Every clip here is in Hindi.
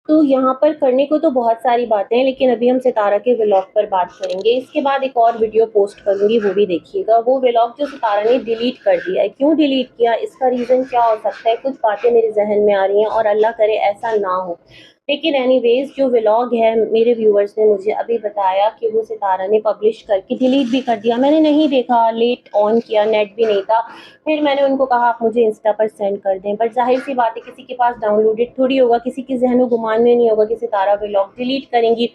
तो यहाँ पर करने को तो बहुत सारी बातें हैं, लेकिन अभी हम सितारा के व्लॉग पर बात करेंगे। इसके बाद एक और वीडियो पोस्ट करूँगी, वो भी देखिएगा। वो व्लॉग जो सितारा ने डिलीट कर दिया है, क्यों डिलीट किया, इसका रीज़न क्या हो सकता है? कुछ बातें मेरे ज़हन में आ रही हैं और अल्लाह करे ऐसा ना हो। लेकिन एनीवेज़ जो व्लॉग है, मेरे व्यूअर्स ने मुझे अभी बताया कि वो सितारा ने पब्लिश करके डिलीट भी कर दिया। मैंने नहीं देखा, लेट ऑन किया, नेट भी नहीं था। फिर मैंने उनको कहा आप मुझे इंस्टा पर सेंड कर दें, बट ज़ाहिर-सी बात है किसी के पास डाउनलोडेड थोड़ी होगा, किसी के ज़हन-ओ-गुमान में नहीं होगा कि सितारा व्लॉग डिलीट करेंगी।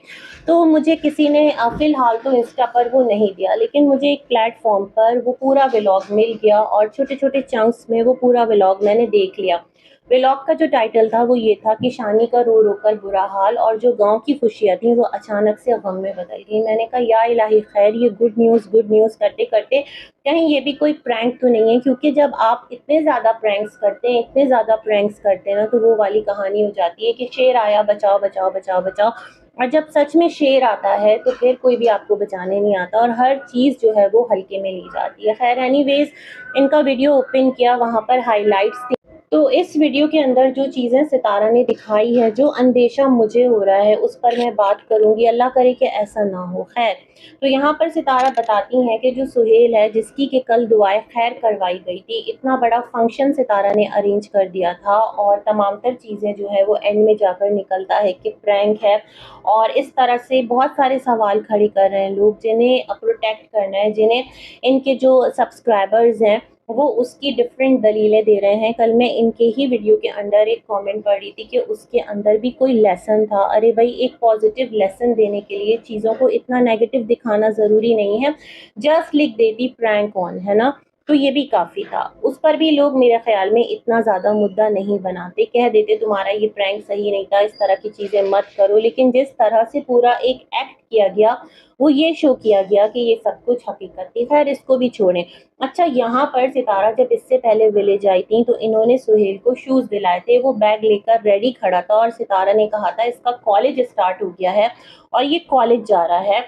तो मुझे किसी ने फ़िलहाल तो इंस्टा पर वो नहीं दिया, लेकिन मुझे एक प्लेटफ़ॉर्म पर वो पूरा व्लॉग मिल गया और छोटे-छोटे चंक्स में वो पूरा व्लॉग मैंने देख लिया। व्लॉग का जो टाइटल था वो ये था कि शानी का रो-रो कर बुरा हाल, और जो गाँव की खुशियाँ थीं वो अचानक से गम में बदल गई। मैंने कहा या इलाही खैर, ये गुड न्यूज़ करते-करते कहीं ये भी कोई प्रैंक तो नहीं है? क्योंकि जब आप इतने ज़्यादा प्रैंक्स करते हैं, इतने ज़्यादा प्रैंक्स करते हैं ना, तो वो वाली कहानी हो जाती है कि शेर आया बचाओ, बचाओ, बचाओ, बचाओ। और जब सच में शेर आता है तो फिर कोई भी आपको बचाने नहीं आता और हर चीज़ जो है वो हल्के में ली जाती है। खैर एनीवेज़, इनका वीडियो ओपन किया, वहाँ पर हाइलाइट्स थी। तो इस वीडियो के अंदर जो चीज़ें सितारा ने दिखाई है, जो अंदेशा मुझे हो रहा है, उस पर मैं बात करूँगी। अल्लाह करे कि ऐसा ना हो। खैर, तो यहाँ पर सितारा बताती हैं कि जो सुहेल है, जिसकी कि कल दुआए खैर करवाई गई थी, इतना बड़ा फंक्शन सितारा ने अरेंज कर दिया था और तमाम तर चीज़ें जो है वो एंड में जाकर निकलता है कि प्रैंक है। और इस तरह से बहुत सारे सवाल खड़े कर रहे हैं लोग, जिन्हें प्रोटेक्ट करना है, जिन्हें इनके जो सब्सक्राइबर्स हैं वो उसकी डिफरेंट दलीलें दे रहे हैं। कल मैं इनके ही वीडियो के अंदर एक कमेंट पढ़ रही थी कि उसके अंदर भी कोई लेसन था। अरे भाई, एक पॉजिटिव लेसन देने के लिए चीज़ों को इतना नेगेटिव दिखाना ज़रूरी नहीं है। जस्ट लिख देती प्रैंक ऑन, है ना? तो ये भी काफ़ी था। उस पर भी लोग मेरे ख़्याल में इतना ज़्यादा मुद्दा नहीं बनाते, कह देते तुम्हारा ये प्रैंक सही नहीं था, इस तरह की चीज़ें मत करो। लेकिन जिस तरह से पूरा एक एक्ट किया गया, वो ये शो किया गया कि ये सब कुछ हकीकत थी। खैर इसको भी छोड़ें। अच्छा, यहाँ पर सितारा जब इससे पहले विलेज आई थी तो इन्होंने सुहेल को शूज़ दिलाए थे। वो बैग लेकर रेडी खड़ा था और सितारा ने कहा था इसका कॉलेज स्टार्ट हो गया है और ये कॉलेज जा रहा है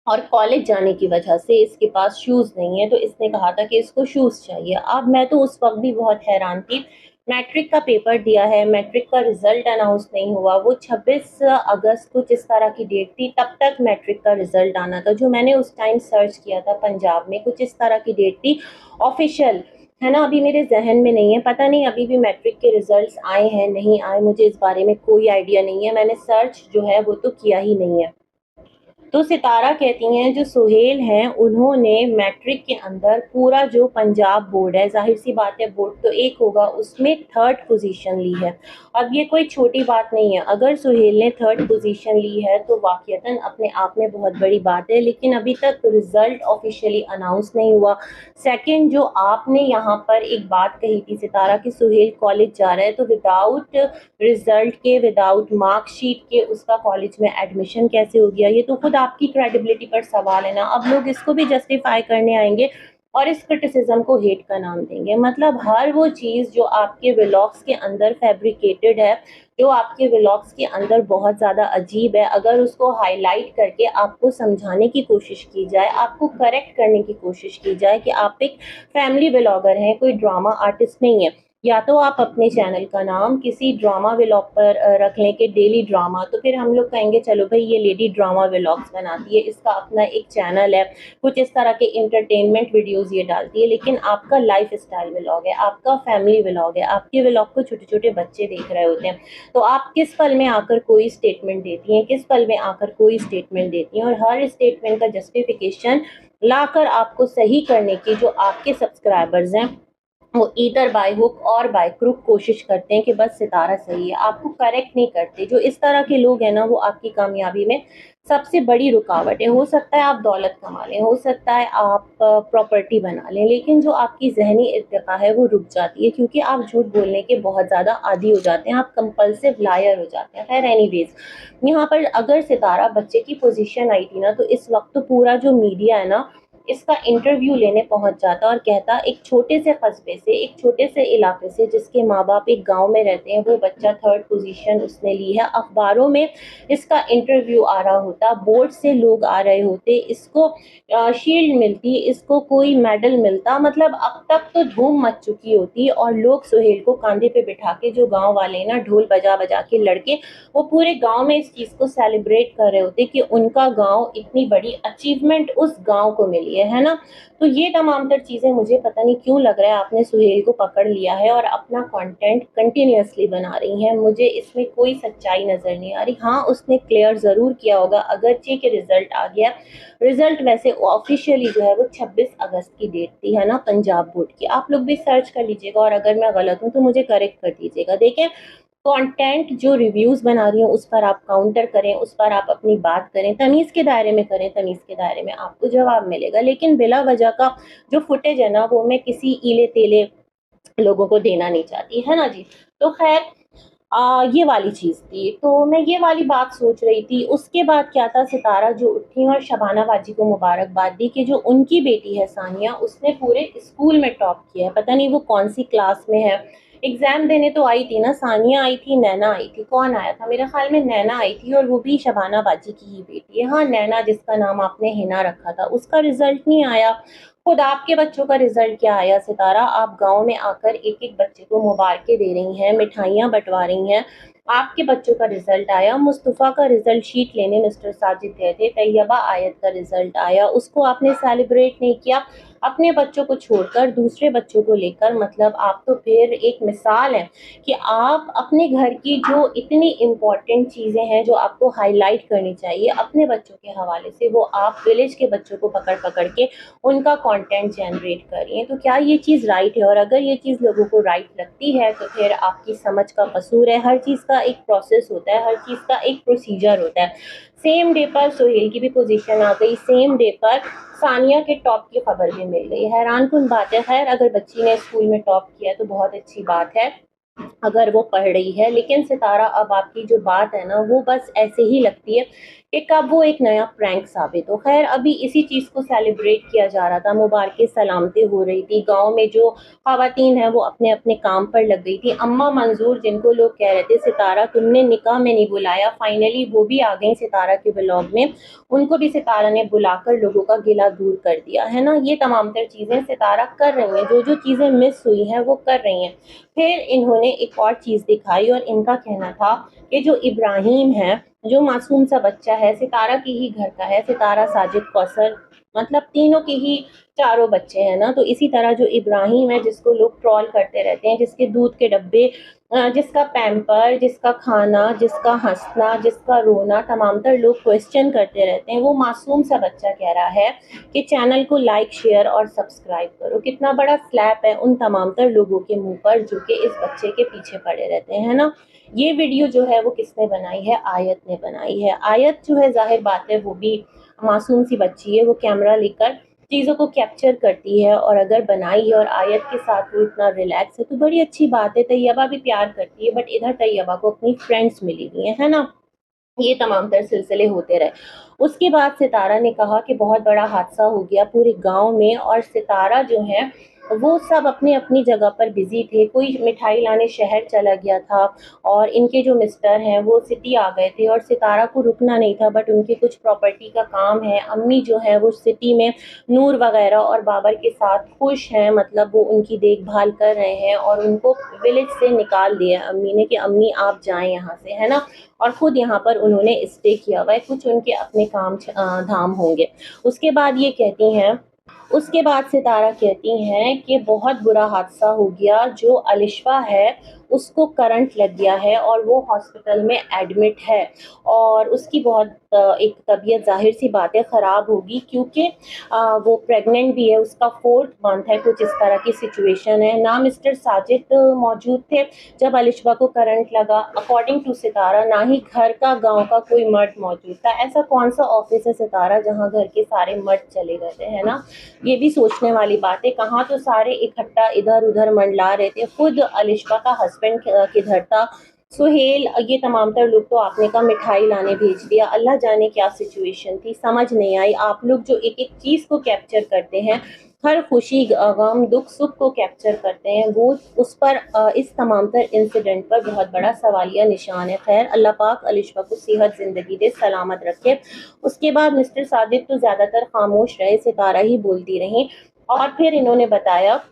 और कॉलेज जाने की वजह से इसके पास शूज़ नहीं है, तो इसने कहा था कि इसको शूज़ चाहिए। अब मैं तो उस वक़्त भी बहुत हैरान थी। मैट्रिक का पेपर दिया है, मैट्रिक का रिज़ल्ट अनाउंस नहीं हुआ। वो 26 अगस्त कुछ इस तरह की डेट थी, तब तक मैट्रिक का रिज़ल्ट आना था। जो मैंने उस टाइम सर्च किया था पंजाब में, कुछ इस तरह की डेट थी ऑफ़िशियल, है ना? अभी मेरे ज़हन में नहीं है, पता नहीं अभी भी मैट्रिक के रिज़ल्ट्स आए हैं, नहीं आए, मुझे इस बारे में कोई आइडिया नहीं है। मैंने सर्च जो है वो तो किया ही नहीं है। तो सितारा कहती हैं जो सुहेल हैं उन्होंने मैट्रिक के अंदर पूरा जो पंजाब बोर्ड है, ज़ाहिर-सी बात है बोर्ड तो एक होगा, उसमें 3rd पोज़ीशन ली है। अब ये कोई छोटी बात नहीं है, अगर सुहेल ने 3rd पोज़ीशन ली है तो वाक़ईतन अपने आप में बहुत बड़ी बात है, लेकिन अभी तक रिज़ल्ट ऑफ़िशियली अनाउंस नहीं हुआ। सेकंड, जो आपने यहाँ पर एक बात कही थी सितारा कि सुहेल कॉलेज जा रहा है, तो विदाउट रिज़ल्ट के, विदाउट मार्कशीट के उसका कॉलेज में एडमिशन कैसे हो गया? ये तो खुद आपकी क्रेडिबिलिटी पर सवाल है ना। अब लोग इसको भी जस्टिफ़ाई करने आएँगे और इस क्रिटिसिज़्म को हेट का नाम देंगे। मतलब हर वो चीज़ जो आपके व्लॉग्स के अंदर फैब्रिकेटेड है, जो आपके व्लॉग्स के अंदर बहुत ज़्यादा अजीब है, अगर उसको हाइलाइट करके आपको समझाने की कोशिश की जाए, आपको करेक्ट करने की कोशिश की जाए कि आप एक फैमिली व्लॉगर हैं, कोई ड्रामा आर्टिस्ट नहीं है। या तो आप अपने चैनल का नाम किसी ड्रामा व्लॉग पर रख लें कि डेली ड्रामा, तो फिर हम लोग कहेंगे चलो भई ये लेडी ड्रामा व्लॉग्स बनाती है, इसका अपना एक चैनल है, कुछ इस तरह के एंटरटेनमेंट वीडियोज़ ये डालती है। लेकिन आपका लाइफ़स्टाइल व्लॉग है, आपका फैमिली व्लॉग है, आपके व्लॉग को छोटे-छोटे बच्चे देख रहे होते हैं। तो आप किस पल में आकर कोई स्टेटमेंट देती हैं, किस पल में आकर कोई स्टेटमेंट देती हैं और हर स्टेटमेंट का जस्टिफिकेशन लाकर आपको सही करने की जो आपके सब्सक्राइबर्स हैं, वो ईदर बाय हुक और बाय क्रुक कोशिश करते हैं कि बस सितारा सही है, आपको करेक्ट नहीं करते। जो इस तरह के लोग हैं ना, वो आपकी कामयाबी में सबसे बड़ी रुकावट है। हो सकता है आप दौलत कमा लें, हो सकता है आप प्रॉपर्टी बना लें, लेकिन जो आपकी ज़हनी इर्तिका है वो रुक जाती है, क्योंकि आप झूठ बोलने के बहुत ज़्यादा आदी हो जाते हैं, आप कंपल्सिव लायर हो जाते हैं। खैर एनीवेज़, यहाँ पर अगर सितारा बच्चे की पोज़ीशन आई थी ना, तो इस वक़्त तो पूरा जो मीडिया है ना, इसका इंटरव्यू लेने पहुंच जाता और कहता एक छोटे से कस्बे से, एक छोटे से इलाके से जिसके माँ बाप एक गांव में रहते हैं, वो बच्चा 3rd पोजीशन उसने ली है, अखबारों में इसका इंटरव्यू आ रहा होता, बोर्ड से लोग आ रहे होते, इसको शील्ड मिलती, इसको कोई मेडल मिलता, मतलब अब तक तो धूम मच चुकी होती और लोग सुहेल को कांधे पे बिठा के, जो गांव वाले ना ढोल बजा बजा के लड़के, वो पूरे गांव में इस चीज को सेलिब्रेट कर रहे होते कि उनका गांव, इतनी बड़ी अचीवमेंट उस गांव को मिली है ना। तो ये तमाम तर चीजें मुझे पता नहीं क्यों लग रहा है आपने सुहेल को पकड़ लिया है और अपना कंटेंट कंटिन्यूअसली बना रही हैं, मुझे इसमें कोई सच्चाई नजर नहीं आ रही। हाँ, उसने क्लियर जरूर किया होगा, अगरचे के रिजल्ट आ गया, रिजल्ट वैसे ऑफिशियली जो है वो 26 अगस्त की डेट थी, है ना, पंजाब बोर्ड की। आप लोग भी सर्च कर लीजिएगा और अगर मैं गलत हूँ तो मुझे करेक्ट कर दीजिएगा। देखें, कंटेंट जो रिव्यूज बना रही हूँ उस पर आप काउंटर करें, उस पर आप अपनी बात करें, तमीज के दायरे में करें, तमीज के दायरे में आपको जवाब मिलेगा। लेकिन बिला वजह का जो फुटेज है ना, वो मैं किसी ईले तेले लोगों को देना नहीं चाहती, है ना जी। तो खैर, ये वाली चीज थी, तो मैं ये वाली बात सोच रही थी। उसके बाद क्या था, सितारा जो उठी और शबाना बाजी को मुबारकबाद दी कि जो उनकी बेटी है सानिया, उसने पूरे स्कूल में टॉप किया है, पता नहीं वो कौन सी क्लास में है। एग्जाम देने तो आई थी ना, सानिया आई थी, नैना आई थी, कौन आया था, मेरे ख्याल में नैना आई थी, और वो भी शबाना बाजी की ही बेटी है। हाँ, नैना जिसका नाम आपने हिना रखा था, उसका रिजल्ट नहीं आया। खुद आपके बच्चों का रिजल्ट क्या आया सितारा, आप गांव में आकर एक एक बच्चे को मुबारकें दे रही हैं, मिठाइयाँ बंटवा रही हैं, आपके बच्चों का रिजल्ट आया। मुस्तफ़ा का रिजल्ट शीट लेने मिस्टर साजिद गए थे, तैयबा आयत का रिजल्ट आया, उसको आपने सेलिब्रेट नहीं किया, अपने बच्चों को छोड़कर दूसरे बच्चों को लेकर। मतलब आप तो फिर एक मिसाल है कि आप अपने घर की जो इतनी इम्पोर्टेंट चीज़ें हैं जो आपको हाईलाइट करनी चाहिए अपने बच्चों के हवाले से, वो आप विलेज के बच्चों को पकड़ पकड़ के उनका कंटेंट जनरेट कर रही हैं। तो क्या ये चीज़ राइट है? और अगर ये चीज़ लोगों को राइट लगती है तो फिर आपकी समझ का कसूर है। हर चीज़ का एक प्रोसेस होता है, हर चीज़ का एक प्रोसीजर होता है। सेम डे पर सुहेल की भी पोजीशन आ गई, सेम डे पर सानिया के टॉप की खबर भी मिल गई। हैरान कुन बात है। खैर, अगर बच्ची ने स्कूल में टॉप किया तो बहुत अच्छी बात है अगर वो पढ़ रही है। लेकिन सितारा, अब आपकी जो बात है ना, वो बस ऐसे ही लगती है कि कब वो एक नया प्रैंक साबित हो। खैर, अभी इसी चीज़ को सेलिब्रेट किया जा रहा था, मुबारकें सलामतें हो रही थी, गांव में जो खवातीन हैं वो अपने अपने काम पर लग गई थी। अम्मा मंजूर, जिनको लोग कह रहे थे सितारा तुमने निकाह में नहीं बुलाया, फाइनली वो भी आ गई सितारा के व्लॉग में, उनको भी सितारा ने बुलाकर लोगों का गिला दूर कर दिया, है ना। ये तमाम तर चीज़ें सितारा कर रही हैं, जो जो चीज़ें मिस हुई हैं वो कर रही हैं। फिर इन्होंने एक और चीज़ दिखाई और इनका कहना था कि जो इब्राहिम है, जो मासूम सा बच्चा है, सितारा की ही घर का है, सितारा, साजिद, कौसर, मतलब तीनों के ही चारों बच्चे हैं ना। तो इसी तरह जो इब्राहिम है, जिसको लोग ट्रोल करते रहते हैं, जिसके दूध के डब्बे, जिसका पैम्पर, जिसका खाना, जिसका हंसना, जिसका रोना, तमाम तर लोग क्वेश्चन करते रहते हैं, वो मासूम सा बच्चा कह रहा है कि चैनल को लाइक, शेयर और सब्सक्राइब करो। कितना बड़ा स्लैप है उन तमाम तर लोगों के मुंह पर जो कि इस बच्चे के पीछे पड़े रहते हैं, है ना। ये वीडियो जो है वो किसने बनाई है? आयत ने बनाई है। आयत जो है, जाहिर बात है, वो भी मासूम सी बच्ची है, वो कैमरा लेकर चीज़ों को कैप्चर करती है, और अगर बनाई है और आयत के साथ वो इतना रिलैक्स है तो बड़ी अच्छी बात है। तैयबा भी प्यार करती है, बट इधर तैयबा को अपनी फ्रेंड्स मिली हुई है ना। ये तमाम तर सिलसिले होते रहे। उसके बाद सितारा ने कहा कि बहुत बड़ा हादसा हो गया पूरे गांव में, और सितारा जो है वो सब अपनी अपनी जगह पर बिजी थे। कोई मिठाई लाने शहर चला गया था, और इनके जो मिस्टर हैं वो सिटी आ गए थे, और सितारा को रुकना नहीं था, बट उनके कुछ प्रॉपर्टी का काम है। अम्मी जो है वो सिटी में नूर वगैरह और बाबर के साथ खुश हैं, मतलब वो उनकी देखभाल कर रहे हैं, और उनको विलेज से निकाल दिया अम्मी ने कि अम्मी आप जाएं यहाँ से, है ना। और खुद यहाँ पर उन्होंने स्टे किया हुआ है, कुछ उनके अपने काम धाम होंगे। उसके बाद ये कहती हैं, उसके बाद सितारा कहती हैं कि बहुत बुरा हादसा हो गया, जो अलिशवा है उसको करंट लग गया है और वो हॉस्पिटल में एडमिट है, और उसकी बहुत एक तबीयत जाहिर सी बात है ख़राब होगी, क्योंकि वो प्रेग्नेंट भी है, उसका 4th मंथ है, कुछ इस तरह की सिचुएशन है ना। मिस्टर साजिद मौजूद थे जब अलिशवा को करंट लगा। अकॉर्डिंग टू सितारा, ना ही घर का गांव का कोई मर्द मौजूद था। ऐसा कौन सा ऑफिस है सितारा जहां घर के सारे मर्द चले गए थे, है ना। ये भी सोचने वाली बात है। कहाँ तो सारे इकट्ठा इधर उधर मंडला रहे थे, खुद अलिशवा का हस्बैंड किधर था, सुहेल, ये तमाम तर लोग तो आपने कहा मिठाई लाने भेज दिया, अल्लाह जाने क्या सिचुएशन थी, समझ नहीं आई। आप लोग जो एक-एक चीज़ को कैप्चर करते हैं, हर खुशी, गम, दुख-सुख को कैप्चर करते हैं, वो उस पर इस तमाम तर इंसिडेंट पर बहुत बड़ा सवालिया निशान है। ख़ैर, अल्लाह पाक अलिशा को सेहत ज़िंदगी दे, सलामत रखे। उसके बाद मिस्टर साजिद तो ज़्यादातर खामोश रहे, सितारा ही बोलती रहीं और फिर इन्होंने बताया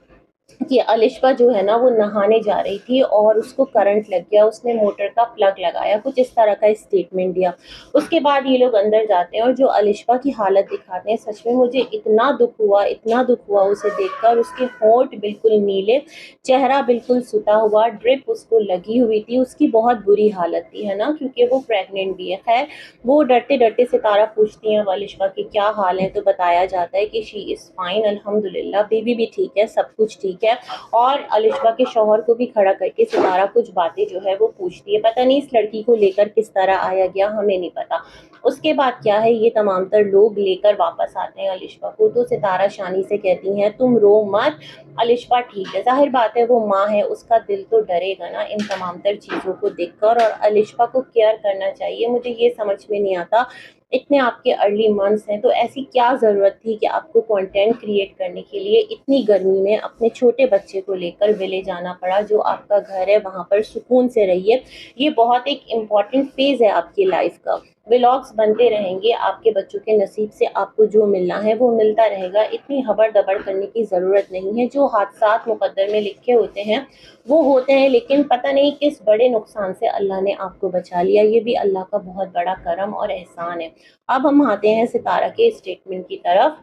कि अलिशा जो है ना वो नहाने जा रही थी और उसको करंट लग गया, उसने मोटर का प्लग लगाया, कुछ इस तरह का स्टेटमेंट दिया। उसके बाद ये लोग अंदर जाते हैं और जो अलिशा की हालत दिखाते हैं, सच में मुझे इतना दुख हुआ उसे देखकर। उसके होंठ बिल्कुल नीले, चेहरा बिल्कुल सुता हुआ, ड्रिप उसको लगी हुई थी, उसकी बहुत बुरी हालत थी, है ना, क्योंकि वो प्रेग्नेंट भी है। खैर, वो डरते डरते सितारा पूछती हैं अलिशा के क्या हाल है, तो बताया जाता है कि शी इज़ फाइन, अल्हम्दुलिल्लाह, बेबी भी ठीक है, सब कुछ ठीक है। और अलिशा के शौहर को भी खड़ा करके सितारा कुछ बातें जो है वो पूछती है। पता नहीं इस लड़की को लेकर किस तरह आया गया, हमें नहीं पता। उसके बाद क्या है, ये तमाम तर लोग लेकर वापस आते हैं अलिशा को, तो सितारा शानी से कहती हैं तुम रो मत, अलिशा ठीक है। जाहिर बात है वो माँ है, उसका दिल तो डरेगा ना इन तमाम तर चीज़ों को देखकर, और अलिशा को केयर करना चाहिए। मुझे ये समझ में नहीं आता, इतने आपके अर्ली मंथ्स हैं तो ऐसी क्या ज़रूरत थी कि आपको कंटेंट क्रिएट करने के लिए इतनी गर्मी में अपने छोटे बच्चे को लेकर विलेज जाना पड़ा, जो आपका घर है, वहाँ पर सुकून से रहिए। ये बहुत एक इम्पॉर्टेंट फेज़ है आपकी लाइफ का। व्लॉग्स बनते रहेंगे, आपके बच्चों के नसीब से आपको जो मिलना है वो मिलता रहेगा। इतनी हबड़-दबड़ करने की ज़रूरत नहीं है। जो हादसात मुक़द्दर में लिखे होते हैं वो होते हैं, लेकिन पता नहीं किस बड़े नुकसान से अल्लाह ने आपको बचा लिया। ये भी अल्लाह का बहुत बड़ा करम और एहसान है। अब हम आते हैं सितारा के स्टेटमेंट की तरफ।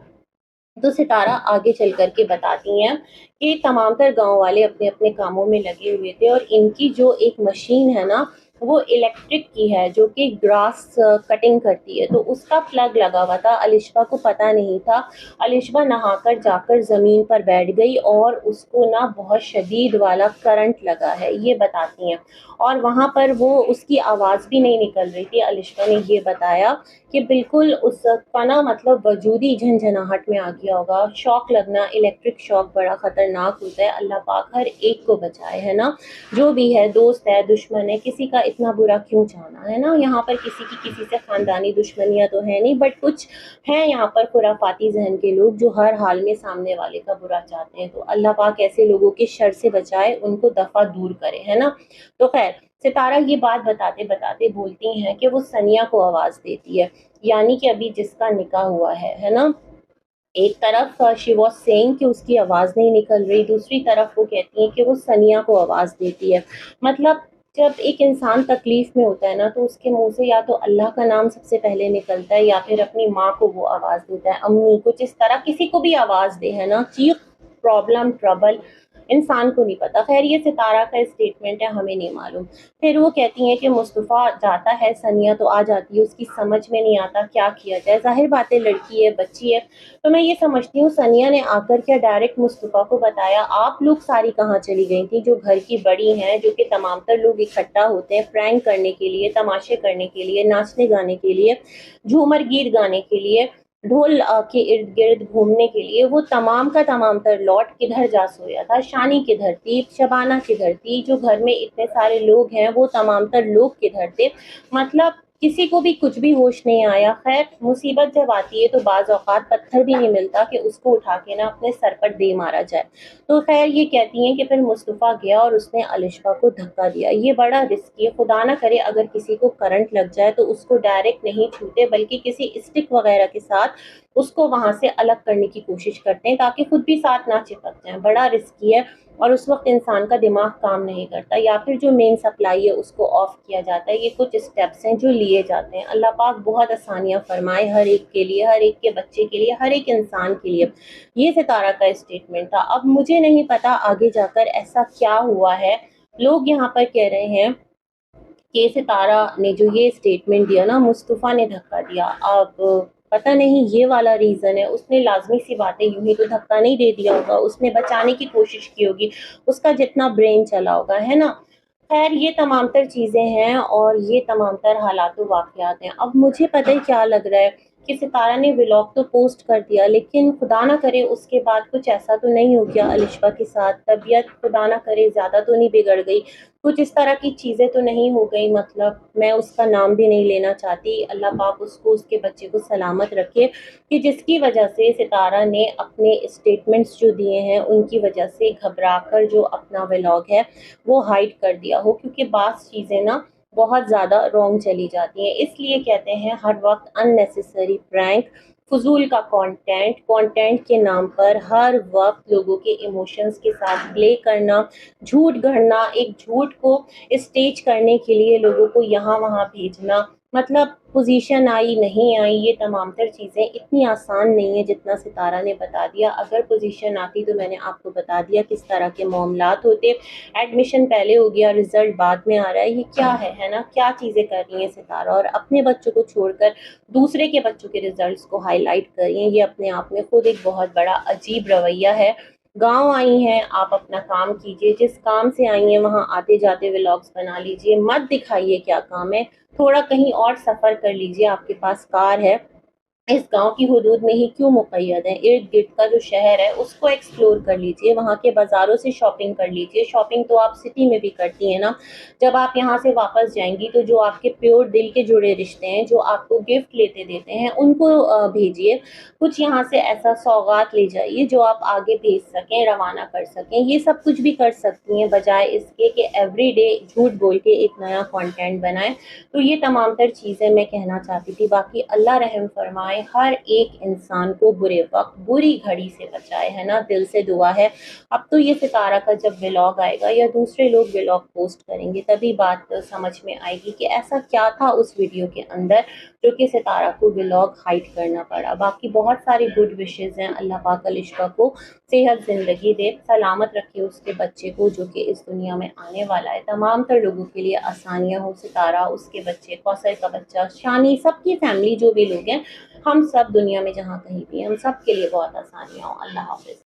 तो सितारा आगे चल कर के बताती हैं कि तमाम तर गाँव वाले अपने-अपने कामों में लगे हुए थे और इनकी जो एक मशीन है ना, वो इलेक्ट्रिक की है, जो कि ग्रास कटिंग करती है, तो उसका प्लग लगा हुआ था। अलिशा को पता नहीं था। अलिशा नहाकर जाकर ज़मीन पर बैठ गई और उसको ना बहुत शदीद वाला करंट लगा है, ये बताती हैं। और वहाँ पर वो उसकी आवाज़ भी नहीं निकल रही थी। अलिशा ने ये बताया कि बिल्कुल उसका ना मतलब वजूद ही झनझनाहट में आ गया होगा। शॉक लगना, इलेक्ट्रिक शॉक बड़ा ख़तरनाक होता है। अल्लाह पाक हर एक को बचाए, है ना। जो भी है, दोस्त है, दुश्मन है, किसी का इतना बुरा क्यों चाहना, है ना। यहाँ पर किसी की किसी से ख़ानदानी दुश्मनियाँ तो है नहीं, बट कुछ हैं यहाँ पर खुराफाती ज़हन के लोग जो हर हाल में सामने वाले का बुरा चाहते हैं। तो अल्लाह पाक ऐसे लोगों के शर से बचाए, उनको दफ़ा दूर करे, है ना। तो खैर, सितारा ये बात बताते-बताते बोलती हैं कि वो सनिया को आवाज़ देती है, यानी कि अभी जिसका निकाह हुआ है ना? एक तरफ शी वाज़ सेइंग कि उसकी आवाज़ नहीं निकल रही, दूसरी तरफ वो कहती हैं कि वो सनिया को आवाज़ देती है। मतलब जब एक इंसान तकलीफ़ में होता है ना, तो उसके मुँह से या तो अल्लाह का नाम सबसे पहले निकलता है या फिर अपनी माँ को वो आवाज़ देता है, अम्मी, कुछ इस तरह किसी को भी आवाज़ दे, है ना? चीख, प्रॉब्लम, ट्रबल, इंसान को नहीं पता। ख़ैर, ये सितारा का स्टेटमेंट है, हमें नहीं मालूम। फिर वो कहती हैं कि मुस्तफ़ा जाता है, सनिया तो आ जाती है, उसकी समझ में नहीं आता क्या किया जाए। ज़ाहिर बात है लड़की है, बच्ची है, तो मैं ये समझती हूँ सनिया ने आकर क्या डायरेक्ट मुस्तफ़ा को बताया, आप लोग सारी कहाँ चली गई थी, जो घर की बड़ी हैं, जो कि तमाम तर लोग इकट्ठा होते हैं प्रैंक करने के लिए, तमाशे करने के लिए, नाचने गाने के लिए, झूमर गीत गाने के लिए, ढोल के इर्द-गिर्द घूमने के लिए, वो तमाम का तमाम तर लौट किधर जा सोया था? शानी किधर थी? शबाना किधर थी? जो घर में इतने सारे लोग हैं, वो तमाम तर लोग किधर थे? मतलब किसी को भी कुछ भी होश नहीं आया। खैर, मुसीबत जब आती है तो बाज़ औक़ात पत्थर भी नहीं मिलता कि उसको उठा के ना अपने सर पर दे मारा जाए। तो खैर, ये कहती हैं कि फिर मुस्तफ़ा गया और उसने अलिशा को धक्का दिया। ये बड़ा रिस्की है, खुदा ना करे अगर किसी को करंट लग जाए तो उसको डायरेक्ट नहीं छूते, बल्कि किसी स्टिक वग़ैरह के साथ उसको वहाँ से अलग करने की कोशिश करते हैं ताकि खुद भी साथ ना चिपक जाएँ। बड़ा रिस्की है और उस वक़्त इंसान का दिमाग काम नहीं करता, या फिर जो मेन सप्लाई है उसको ऑफ किया जाता है। ये कुछ स्टेप्स हैं जो लिए जाते हैं। अल्लाह पाक बहुत आसानियाँ फ़रमाए हर एक के लिए, हर एक के बच्चे के लिए, हर एक इंसान के लिए। ये सितारा का स्टेटमेंट था। अब मुझे नहीं पता आगे जाकर ऐसा क्या हुआ है। लोग यहाँ पर कह रहे हैं कि सितारा ने जो ये स्टेटमेंट दिया ना, मुस्तफ़ा ने धक्का दिया। अब पता नहीं ये वाला रीज़न है, उसने लाज़मी सी बात है, यूँ ही तो धक्का नहीं दे दिया होगा, उसने बचाने की कोशिश की होगी, उसका जितना ब्रेन चला होगा, है ना? ख़ैर, ये तमाम तर चीज़ें हैं और ये तमाम तर हालात व वाक़यात हैं। अब मुझे पता है क्या लग रहा है कि सितारा ने व्लॉग तो पोस्ट कर दिया, लेकिन खुदा ना करे उसके बाद कुछ ऐसा तो नहीं हो गया अलिशबा के साथ, तबीयत खुदा ना करे ज़्यादा तो नहीं बिगड़ गई, कुछ इस तरह की चीज़ें तो नहीं हो गई। मतलब मैं उसका नाम भी नहीं लेना चाहती, अल्लाह पाक उसको उसके बच्चे को सलामत रखे, कि जिसकी वजह से सितारा ने अपने स्टेटमेंट्स जो दिए हैं उनकी वजह से घबरा कर जो अपना व्लॉग है वो हाइड कर दिया हो, क्योंकि बास चीज़ें ना बहुत ज़्यादा रॉन्ग चली जाती हैं। इसलिए कहते हैं हर वक्त अननेसेसरी प्रैंक, फजूल का कंटेंट, कंटेंट के नाम पर हर वक्त लोगों के इमोशंस के साथ प्ले करना, झूठ गढ़ना, एक झूठ को स्टेज करने के लिए लोगों को यहाँ वहाँ भेजना, मतलब पोजीशन आई नहीं आई, ये तमाम तर चीज़ें इतनी आसान नहीं है जितना सितारा ने बता दिया। अगर पोजीशन आती तो मैंने आपको बता दिया किस तरह के मामलात होते। एडमिशन पहले हो गया, रिजल्ट बाद में आ रहा है, ये क्या है ना, क्या चीज़ें कर रही हैं सितारा, और अपने बच्चों को छोड़कर दूसरे के बच्चों के रिजल्ट्स को हाईलाइट कर रही हैं। ये अपने आप में खुद एक बहुत बड़ा अजीब रवैया है। गांव आई हैं, आप अपना काम कीजिए, जिस काम से आई हैं वहां आते जाते व्लॉग्स बना लीजिए, मत दिखाइए क्या काम है, थोड़ा कहीं और सफ़र कर लीजिए, आपके पास कार है, इस गांव की हुदूद में ही क्यों मुक़य्यद है, इर्द गिर्द का जो शहर है उसको एक्सप्लोर कर लीजिए, वहाँ के बाज़ारों से शॉपिंग कर लीजिए। शॉपिंग तो आप सिटी में भी करती हैं ना। जब आप यहाँ से वापस जाएंगी तो जो आपके प्योर दिल के जुड़े रिश्ते हैं, जो आपको गिफ्ट लेते देते हैं, उनको भेजिए। कुछ यहाँ से ऐसा सौगात ले जाइए जो आप आगे भेज सकें, रवाना कर सकें। ये सब कुछ भी कर सकती हैं, बजाय इसके कि एवरीडे झूठ बोल के एक नया कंटेंट बनाएं। तो ये तमाम तर चीज़ें मैं कहना चाहती थी। बाकी अल्लाह रहम फरमाए, हर एक इंसान को बुरे वक्त, बुरी घड़ी से बचाए, है ना, दिल से दुआ है। अब तो ये सितारा का जब व्लॉग आएगा या दूसरे लोग व्लॉग पोस्ट करेंगे तभी बात समझ में आएगी कि ऐसा क्या था उस वीडियो के अंदर जो कि सितारा को व्लॉग हाइड करना पड़ा। बाकी बहुत सारी गुड विशेज़ हैं, अल्लाह पाक अलिशबा को सेहत ज़िंदगी दे, सलामत रखे उसके बच्चे को जो कि इस दुनिया में आने वाला है, तमाम तर लोगों के लिए आसानियाँ हो, सितारा, उसके बच्चे, कौसर का बच्चा, शानी, सबकी फैमिली जो भी लोग हैं, हम सब दुनिया में जहाँ कहीं भी हैं, हम सब के लिए बहुत आसानियाँ हो। अल्लाह हाफ़िज़।